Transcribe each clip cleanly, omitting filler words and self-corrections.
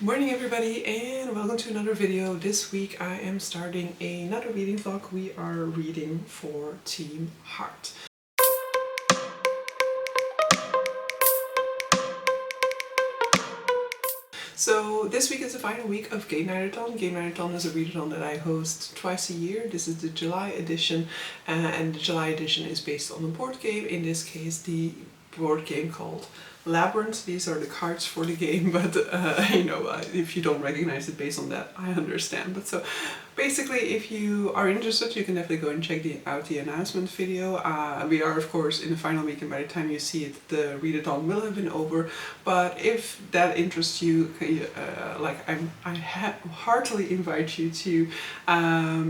Morning everybody and welcome to another video. This week I am starting another reading vlog. We are reading for Team Heart. So this week is the final week of Gamenightathon. Gamenightathon is a readathon that I host twice a year. This is the July edition and the July edition is based on a board game, in this case the board game called Labyrinth. These are the cards for the game, but if you don't recognize it based on that, I understand. But so basically, if you are interested, you can definitely go and check out the announcement video. We are of course in the final week, and by the time you see it, the readathon will have been over. But if that interests you, I heartily invite you to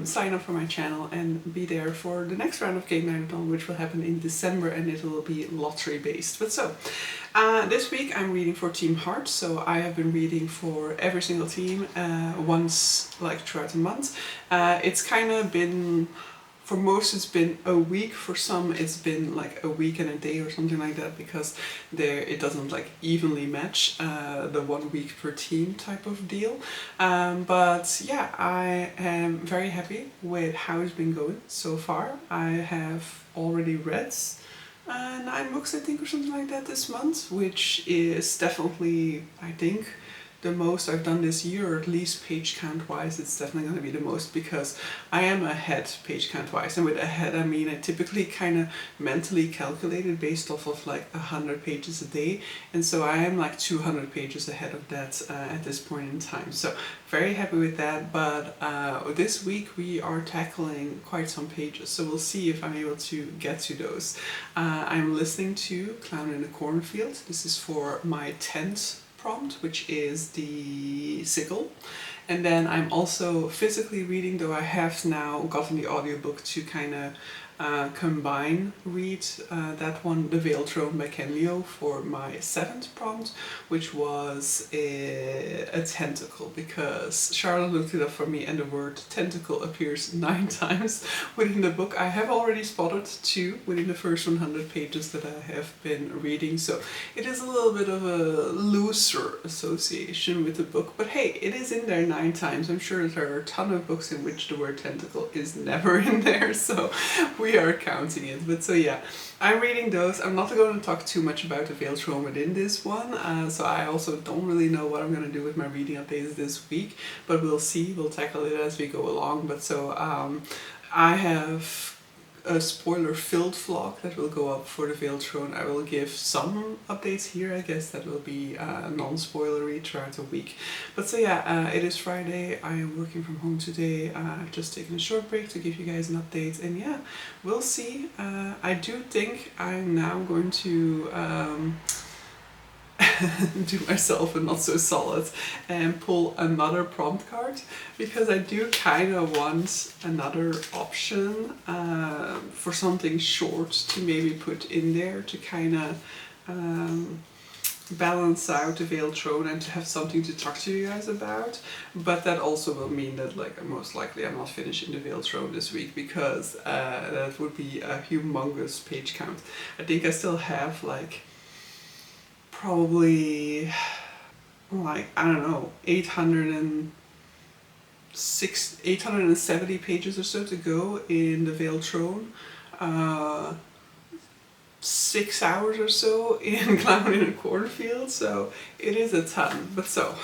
sign up for my channel and be there for the next round of Gamenightathon, which will happen in December, and it will be lottery based. But so this week I'm reading for Team Heart, so I have been reading for every single team once, throughout the month. It's kind of been, for most it's been a week, for some it's been like a week and a day or something like that, because it doesn't evenly match the 1 week per team type of deal. But yeah, I am very happy with how it's been going so far. I have already read 9 books, I think, or something like that this month, which is definitely, I think, the most I've done this year, or at least page count wise. It's definitely going to be the most, because I am ahead page count wise, and with ahead I mean I typically kind of mentally calculate it based off of 100 pages a day, and so I am 200 pages ahead of that at this point in time. So very happy with that. But this week we are tackling quite some pages, so we'll see if I'm able to get to those. I'm listening to Clown in the Cornfield. This is for my 10th prompt, which is the sickle. And then I'm also physically reading, though I have now gotten the audiobook to kind of read that one, The Veiled Throne by Ken Leo, for my 7th prompt, which was a tentacle, because Charlotte looked it up for me and the word tentacle appears 9 times within the book. I have already spotted 2 within the first 100 pages that I have been reading, so it is a little bit of a looser association with the book, but hey, it is in there 9 times. I'm sure that there are a ton of books in which the word tentacle is never in there, so we are counting it. But so yeah, I'm reading those. I'm not going to talk too much about the Veiled Throne within this one, so I also don't really know what I'm going to do with my reading updates this week, but we'll see. We'll tackle it as we go along. But so I have a spoiler-filled vlog that will go up for the Veiled Throne. I will give some updates here, I guess, that will be non-spoilery throughout the week. But so yeah, it is Friday, I am working from home today. I've just taken a short break to give you guys an update, and yeah, we'll see. I do think I'm now going to do myself a not so solid and pull another prompt card, because I do kind of want another option for something short to maybe put in there to kind of balance out the Veiled Throne and to have something to talk to you guys about. But that also will mean that most likely I'm not finishing the Veiled Throne this week, because that would be a humongous page count. I think I still have probably I don't know, 870 pages or so to go in the Veiled Throne. 6 hours or so in Clown in a Cornfield, so it is a ton. But so,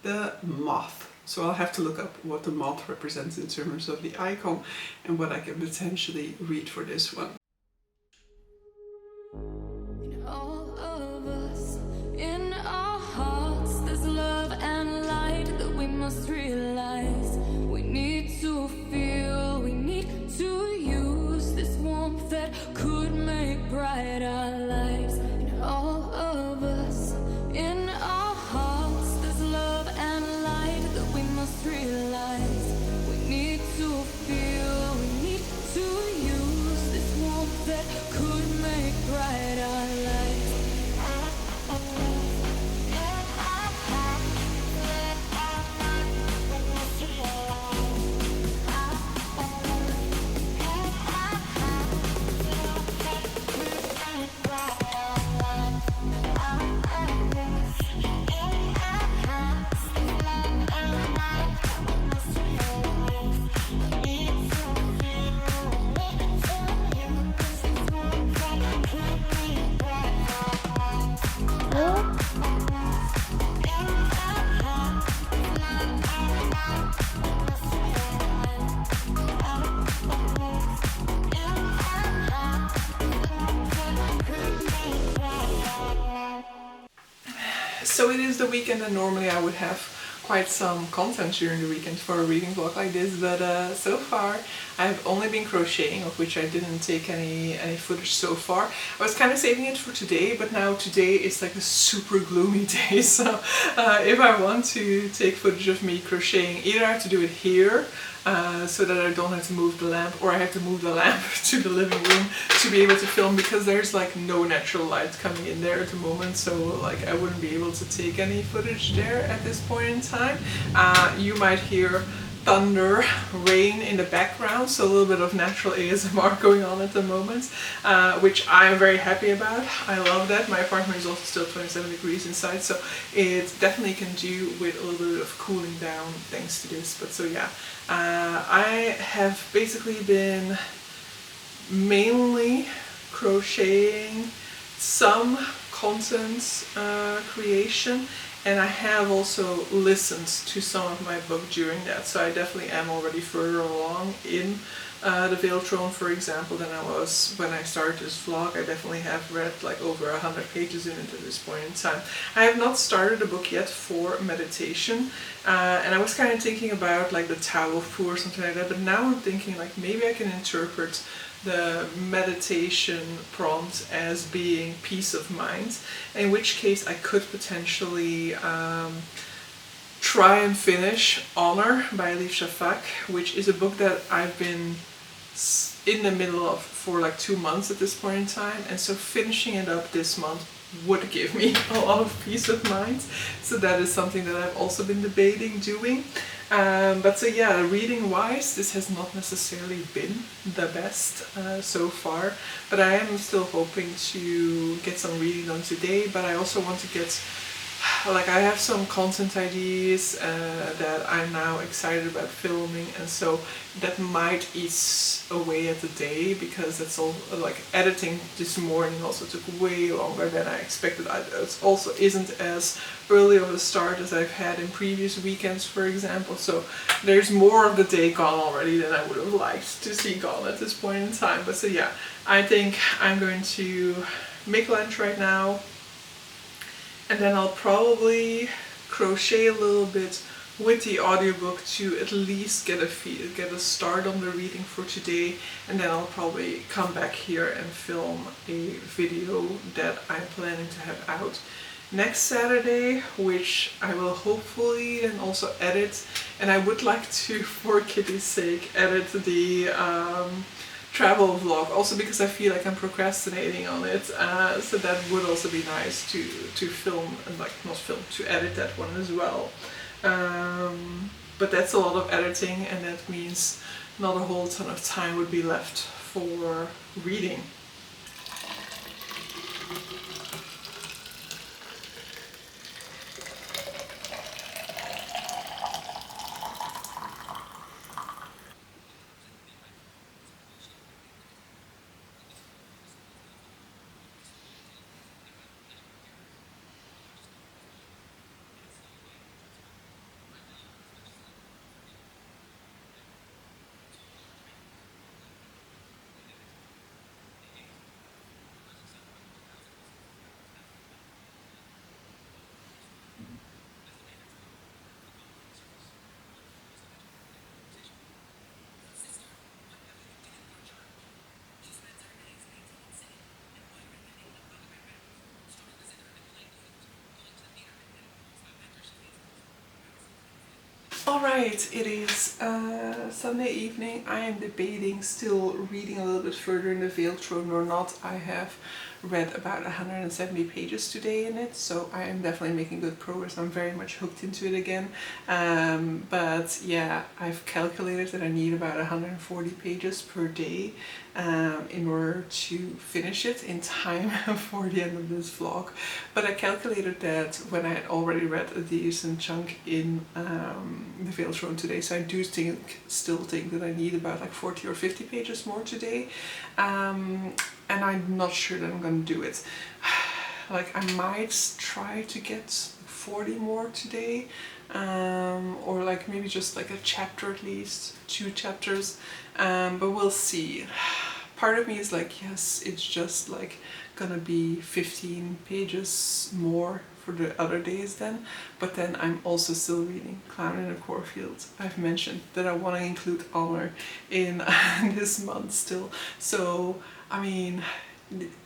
the moth. So I'll have to look up what the moth represents in terms of the icon and what I can potentially read for this one. Must realize we need to feel, we need to use this warmth that could make bright our lives. In all of us, in our hearts, there's love and light that we must realize. We need to feel, we need to use this warmth so it is the weekend, and normally I would have quite some content during the weekend for a reading vlog like this, but so far I've only been crocheting, of which I didn't take any footage so far. I was kind of saving it for today, but now today is like a super gloomy day, so if I want to take footage of me crocheting, either I have to do it here, so that I don't have to move the lamp, or I have to move the lamp to the living room to be able to film, because there's like no natural light coming in there at the moment, so like I wouldn't be able to take any footage there at this point in time. You might hear thunder, rain in the background, so a little bit of natural ASMR going on at the moment, which I'm very happy about. I love that. My apartment is also still 27 degrees inside, so it definitely can do with a little bit of cooling down thanks to this. But so yeah, I have basically been mainly crocheting, some content creation, and I have also listened to some of my book during that, so I definitely am already further along in the Veiled Throne, for example, than I was when I started this vlog. I definitely have read like over 100 pages in it at this point in time. I have not started a book yet for meditation, and I was kind of thinking about like the Tao of Pu or something like that, but now I'm thinking like maybe I can interpret the meditation prompt as being peace of mind, in which case I could potentially try and finish Honor by Elif Shafak, which is a book that I've been in the middle of for like 2 months at this point in time, and so finishing it up this month would give me a lot of peace of mind. So that is something that I've also been debating doing. But so yeah, reading wise, this has not necessarily been the best so far, but I am still hoping to get some reading done today. But I also want to get, like, I have some content ideas that I'm now excited about filming, and so that might eat away at the day, because it's all like editing this morning also took way longer than I expected. It also isn't as early of a start as I've had in previous weekends, for example, so there's more of the day gone already than I would have liked to see gone at this point in time. But so yeah, I think I'm going to make lunch right now, and then I'll probably crochet a little bit with the audiobook to at least get a start on the reading for today, and then I'll probably come back here and film a video that I'm planning to have out next Saturday, which I will hopefully then also edit, and I would like to, for Kitty's sake, edit the travel vlog, also because I feel like I'm procrastinating on it, so that would also be nice to film, and like not film, to edit that one as well. But that's a lot of editing, and that means not a whole ton of time would be left for reading. Alright, it is Sunday evening. I am debating still reading a little bit further in the Veiled Throne or not. I have read about 170 pages today in it, so I am definitely making good progress. I'm very much hooked into it again. But yeah, I've calculated that I need about 140 pages per day in order to finish it in time for the end of this vlog. But I calculated that when I had already read a decent chunk in the Veiled Throne today, so I do still think that I need about like 40 or 50 pages more today. And I'm not sure that I'm gonna do it. Like, I might try to get 40 more today, or like maybe just like a chapter, at least 2 chapters, but we'll see. Part of me is like, yes, it's just like gonna be 15 pages more for the other days then. But then I'm also still reading Clown in the Cornfield. I've mentioned that I want to include Honor in this month still. So, I mean,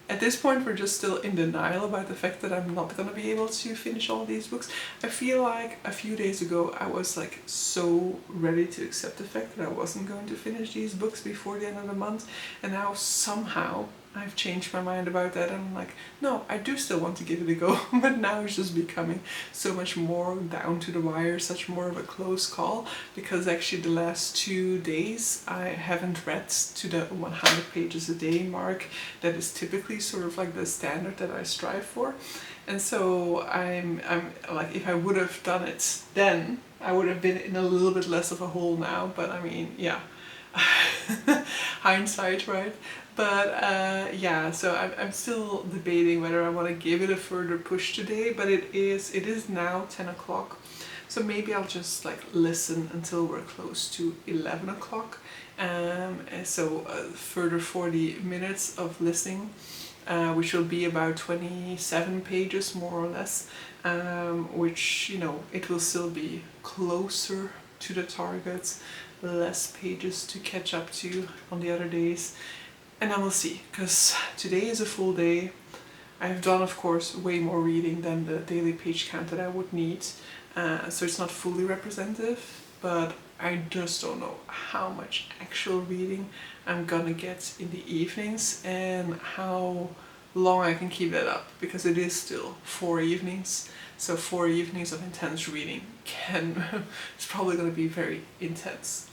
at this point we're just still in denial about the fact that I'm not gonna be able to finish all these books. I feel like a few days ago I was like so ready to accept the fact that I wasn't going to finish these books before the end of the month, and now somehow I've changed my mind about that, and I'm like, no, I do still want to give it a go, but now it's just becoming so much more down to the wire, such more of a close call, because actually the last 2 days I haven't read to the 100 pages a day mark that is typically sort of like the standard that I strive for. And so I'm like, if I would have done it then, I would have been in a little bit less of a hole now, but I mean, yeah. Hindsight, right? But yeah, so I'm still debating whether I want to give it a further push today, but it is now 10 o'clock, so maybe I'll just like listen until we're close to 11 o'clock, and so further 40 minutes of listening, which will be about 27 pages more or less, which, you know, it will still be closer to the targets, less pages to catch up to on the other days. And I will see, because today is a full day. I've done, of course, way more reading than the daily page count that I would need, so it's not fully representative, but I just don't know how much actual reading I'm gonna get in the evenings and how long I can keep that up, because it is still 4 evenings, so 4 evenings of intense reading it's probably gonna be very intense.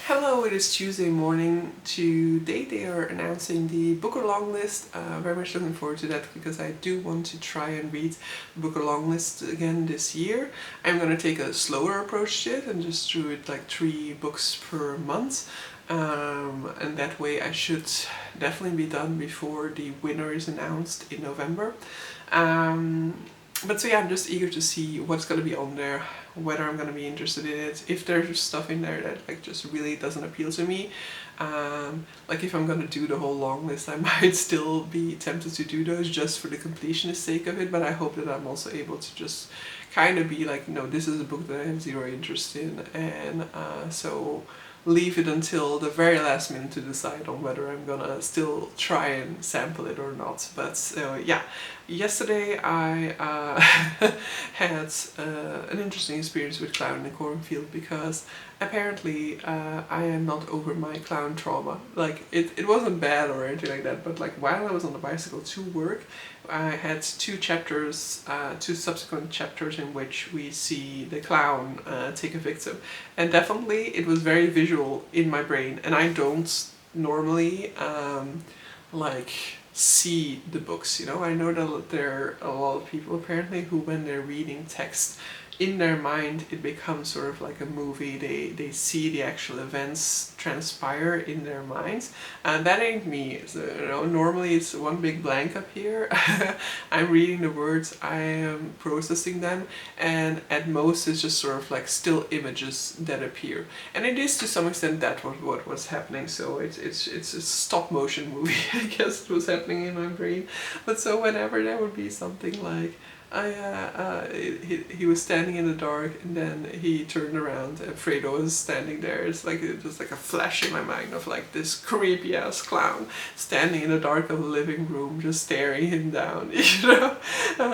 Hello, it is Tuesday morning. Today they are announcing the Booker long list. Very much looking forward to that, because I do want to try and read the Booker long list again this year. I'm going to take a slower approach to it and just do it like 3 books per month. And that way I should definitely be done before the winner is announced in November. But so yeah, I'm just eager to see what's going to be on there, whether I'm going to be interested in it, if there's stuff in there that like just really doesn't appeal to me. Like if I'm going to do the whole long list, I might still be tempted to do those just for the completionist sake of it, but I hope that I'm also able to just kind of be like, no, this is a book that I have zero interest in, and so leave it until the very last minute to decide on whether I'm gonna still try and sample it or not. But yeah, yesterday I had an interesting experience with Clown in the Cornfield, because apparently I am not over my clown trauma. Like it wasn't bad or anything like that, but like while I was on the bicycle to work, I had 2 chapters, 2 subsequent chapters in which we see the clown take a victim, and definitely it was very visual in my brain, and I don't normally like see the books, you know. I know that there are a lot of people apparently who, when they're reading text, in their mind it becomes sort of like a movie. They see the actual events transpire in their minds, and that ain't me. So, you know, normally it's one big blank up here. I'm reading the words, I am processing them, and at most it's just sort of like still images that appear, and it is to some extent that what was happening. So it's a stop motion movie, I guess it was happening in my brain. But so whenever there would be something like he was standing in the dark, and then he turned around and Fredo was standing there. It's like just like a flash in my mind of like this creepy ass clown standing in the dark of a living room, just staring him down, you know.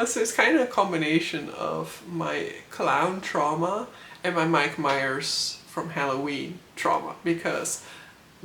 So it's kind of a combination of my clown trauma and my Mike Myers from Halloween trauma, because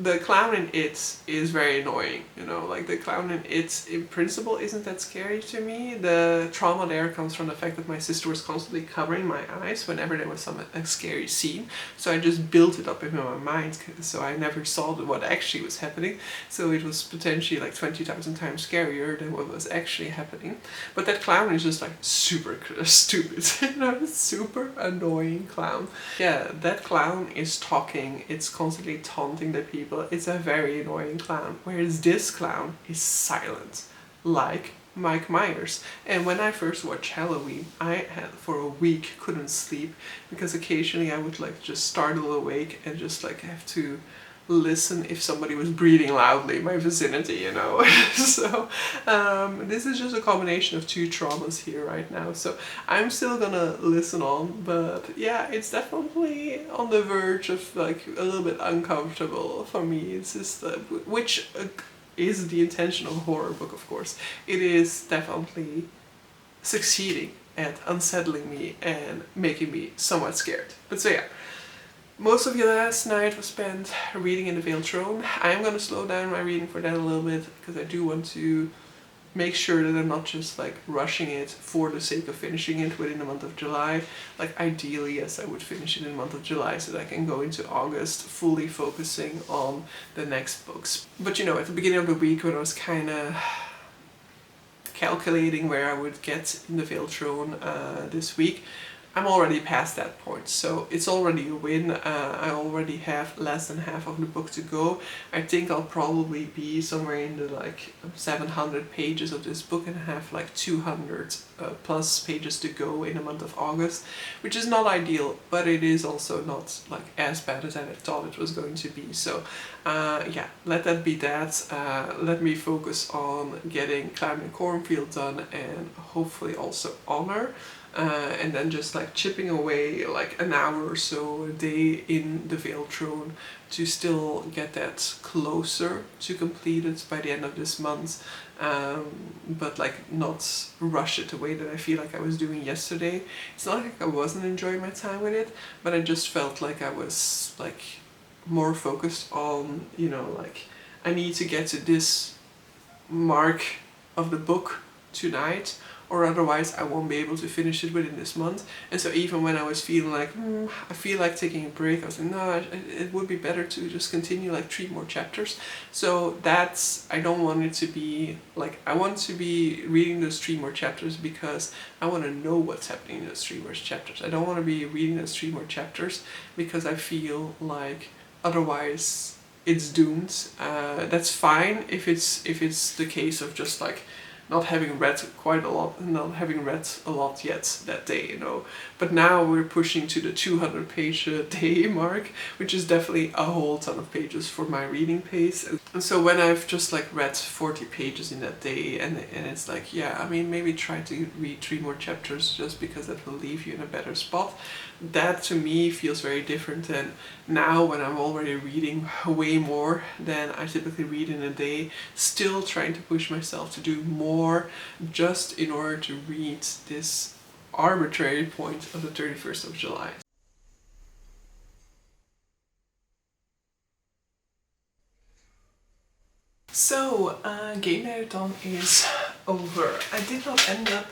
the clown in It is very annoying, you know, like the clown in It in principle isn't that scary to me. The trauma there comes from the fact that my sister was constantly covering my eyes whenever there was a scary scene, so I just built it up in my mind, so I never saw what actually was happening, so it was potentially like 20,000 times scarier than what was actually happening. But that clown is just like super stupid, you know, super annoying clown. Yeah, that clown is talking, it's constantly taunting the people. It's a very annoying clown, whereas this clown is silent, like Mike Myers. And when I first watched Halloween, I had for a week couldn't sleep, because occasionally I would like just startle awake and just like have to listen if somebody was breathing loudly in my vicinity, you know. So this is just a combination of two traumas here right now. So I'm still gonna listen on, but yeah, it's definitely on the verge of like a little bit uncomfortable for me. It's just which is the intention of a horror book, of course. It is definitely succeeding at unsettling me and making me somewhat scared. But so yeah. Most of your last night was spent reading in the Veiled Throne. I am going to slow down my reading for that a little bit, because I do want to make sure that I'm not just like rushing it for the sake of finishing it within the month of July. Like ideally, yes, I would finish it in the month of July so that I can go into August fully focusing on the next books. But you know, at the beginning of the week when I was kind of calculating where I would get in the Veiled Throne this week, I'm already past that point, so it's already a win. I already have less than half of the book to go. I think I'll probably be somewhere in the like 700 pages of this book and have like 200 plus pages to go in the month of August, which is not ideal, but it is also not like as bad as I thought it was going to be. So yeah, let that be that. Let me focus on getting Clown in Cornfield done and hopefully also Honor. And then just like chipping away like an hour or so a day in the Veiled Throne to still get that closer to completed by the end of this month, but like not rush it the way that I feel like I was doing yesterday. It's not like I wasn't enjoying my time with it, but I just felt like I was like more focused on, you know, like I need to get to this mark of the book tonight, or otherwise I won't be able to finish it within this month. And so even when I was feeling like, I feel like taking a break, I was like, no, it would be better to just continue like 3 more chapters. So that's, I don't want it to be, like, I want to be reading those 3 more chapters because I want to know what's happening in those 3 more chapters. I don't want to be reading those 3 more chapters because I feel like otherwise it's doomed. That's fine if it's the case of just like, not having read quite a lot, not having read a lot yet that day, you know. But now we're pushing to the 200 page a day mark, which is definitely a whole ton of pages for my reading pace. And so when I've just like read 40 pages in that day, and it's like, yeah, I mean, maybe try to read 3 more chapters just because that will leave you in a better spot. That to me feels very different than now when I'm already reading way more than I typically read in a day, still trying to push myself to do more just in order to read this arbitrary point of the 31st of July. So, Gamenighathon is over. I did not end up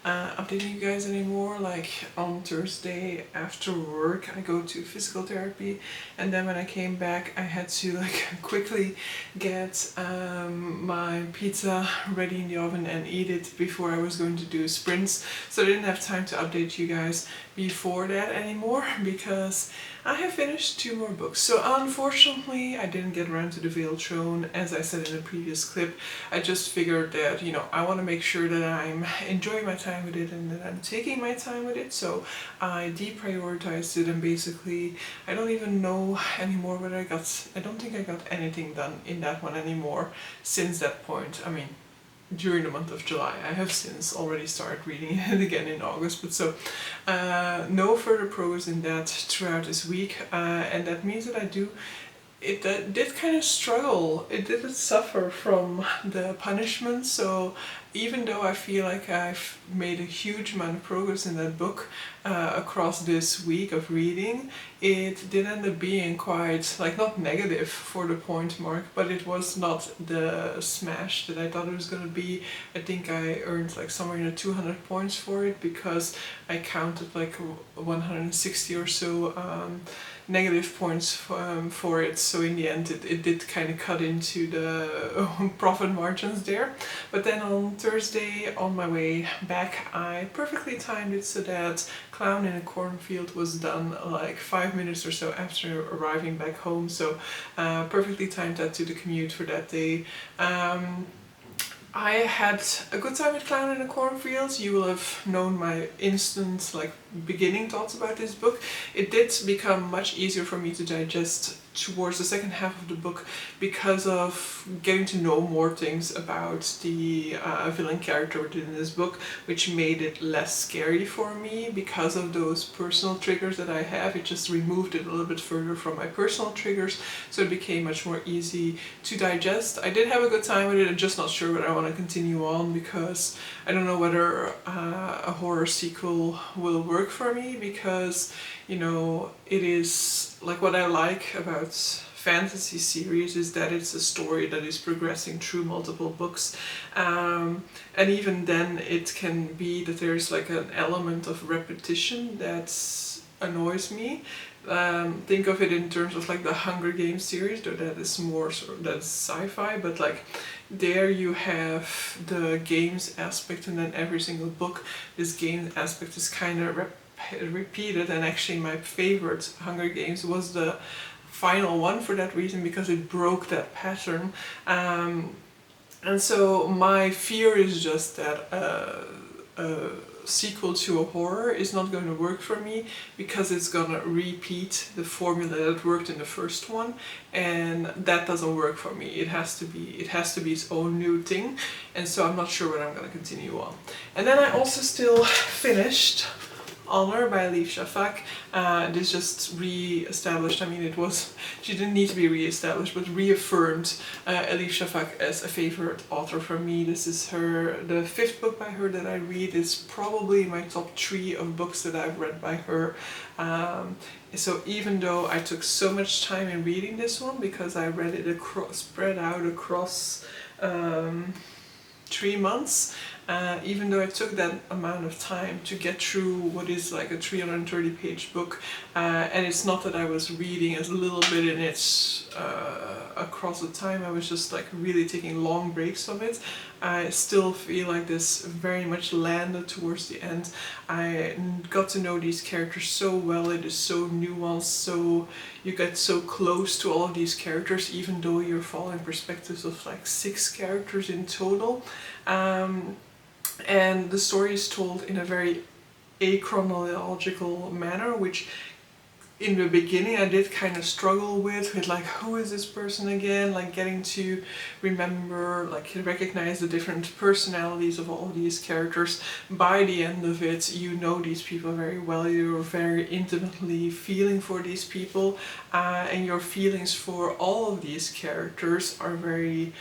updating you guys anymore. Like on Thursday after work I go to physical therapy, and then when I came back I had to like quickly get my pizza ready in the oven and eat it before I was going to do sprints, so I didn't have time to update you guys before that anymore because I have finished 2 more books. So unfortunately I didn't get around to the Veiled Throne, as I said in the previous clip. I just figured that, you know, I want to make sure that I'm enjoying my time with it and that I'm taking my time with it, so I deprioritized it, and basically I don't even know anymore whether I don't think I got anything done in that one anymore since that point. I mean, during the month of July. I have since already started reading it again in August, but so no further progress in that throughout this week, and that means that it did kind of struggle. It did suffer from the punishment, so even though I feel like I've made a huge amount of progress in that book across this week of reading, it did end up being quite, like, not negative for the point mark, but it was not the smash that I thought it was going to be. I think I earned like somewhere in the 200 points for it because I counted like 160 or so negative points for it, so in the end it did kind of cut into the profit margins there. But then on Thursday on my way back I perfectly timed it so that Clown in a Cornfield was done like 5 minutes or so after arriving back home, so perfectly timed that to the commute for that day. I had a good time with Clown in a Cornfield. You will have known my instant beginning thoughts about this book. It did become much easier for me to digest towards the second half of the book because of getting to know more things about the villain character within this book, which made it less scary for me because of those personal triggers that I have. It just removed it a little bit further from my personal triggers, so it became much more easy to digest. I did have a good time with it. I'm just not sure whether I want to continue on because I don't know whether a horror sequel will work for me, because you know, it is like what I like about fantasy series is that it's a story that is progressing through multiple books, and even then it can be that there's like an element of repetition that annoys me. Think of it in terms of like the Hunger Games series, though that is more sort of, that's sci-fi, but like there you have the games aspect, and then every single book this game aspect is kind of repeated. And actually my favorite Hunger Games was the final one for that reason, because it broke that pattern, and so my fear is just that a sequel to a horror is not going to work for me, because it's gonna repeat the formula that worked in the first one, and that doesn't work for me. It has to be its own new thing, and so I'm not sure whether I'm gonna continue on. And then I also still finished Honor by Elif Shafak. This just re-established, I mean she didn't need to be re-established, but reaffirmed Elif Shafak as a favorite author for me. This is the 5th book by her that I read. It's probably my top 3 of books that I've read by her. So even though I took so much time in reading this one, because I read it spread out across 3 months, even though I took that amount of time to get through what is like a 330-page book, and it's not that I was reading a little bit in it across the time, I was just like really taking long breaks of it. I still feel like this very much landed towards the end. I got to know these characters so well. It is so nuanced, so you get so close to all of these characters, even though you're following perspectives of like 6 characters in total. And the story is told in a very achronological manner, which in the beginning I did kind of struggle with like, who is this person again, like getting to remember, like recognize the different personalities of all of these characters. By the end of it, you know these people very well, you're very intimately feeling for these people, and your feelings for all of these characters are very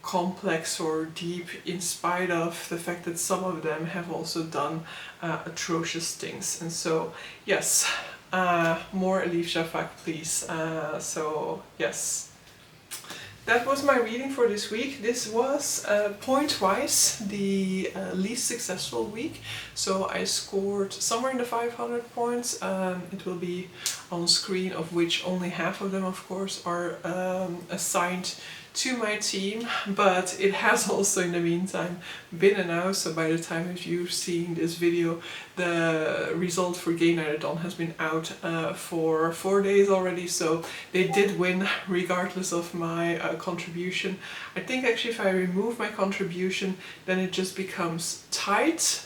complex or deep, in spite of the fact that some of them have also done atrocious things. And so yes, more Elif Shafak please. So yes, that was my reading for this week. This was point-wise the least successful week, so I scored somewhere in the 500 points. It will be on screen, of which only half of them of course are assigned to my team, but it has also in the meantime been announced, so by the time of you seeing this video, the result for Gamenightathon has been out for 4 days already, so they did win regardless of my contribution. I think actually if I remove my contribution, then it just becomes tight.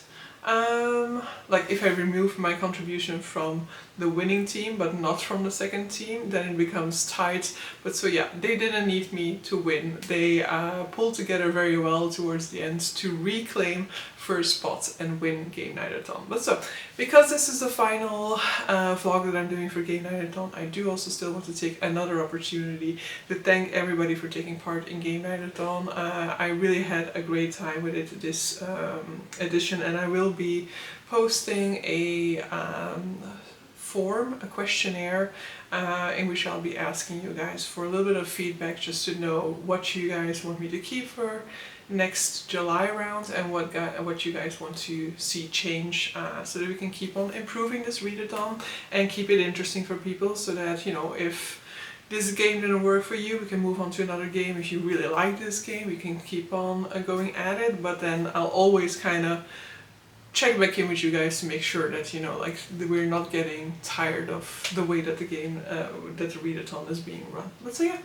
Like if I remove my contribution from the winning team but not from the second team, then it becomes tight. But so yeah, they didn't need me to win. They pulled together very well towards the end to reclaim first spot and win Gamenightathon. But so, because this is the final vlog that I'm doing for Gamenightathon, I do also still want to take another opportunity to thank everybody for taking part in Gamenightathon. I really had a great time with it this edition, and I will be posting a form, a questionnaire, in which I'll be asking you guys for a little bit of feedback, just to know what you guys want me to keep for next July round, and what you guys want to see change, so that we can keep on improving this readathon and keep it interesting for people, so that, you know, if this game didn't work for you, we can move on to another game. If you really like this game, we can keep on going at it, but then I'll always kind of check back in with you guys to make sure that, you know, like we're not getting tired of the way that the game, that the readathon is being run. But so yeah,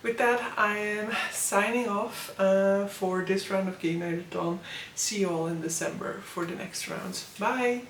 with that I am signing off for this round of Gamenightathon. See you all in December for the next round. Bye!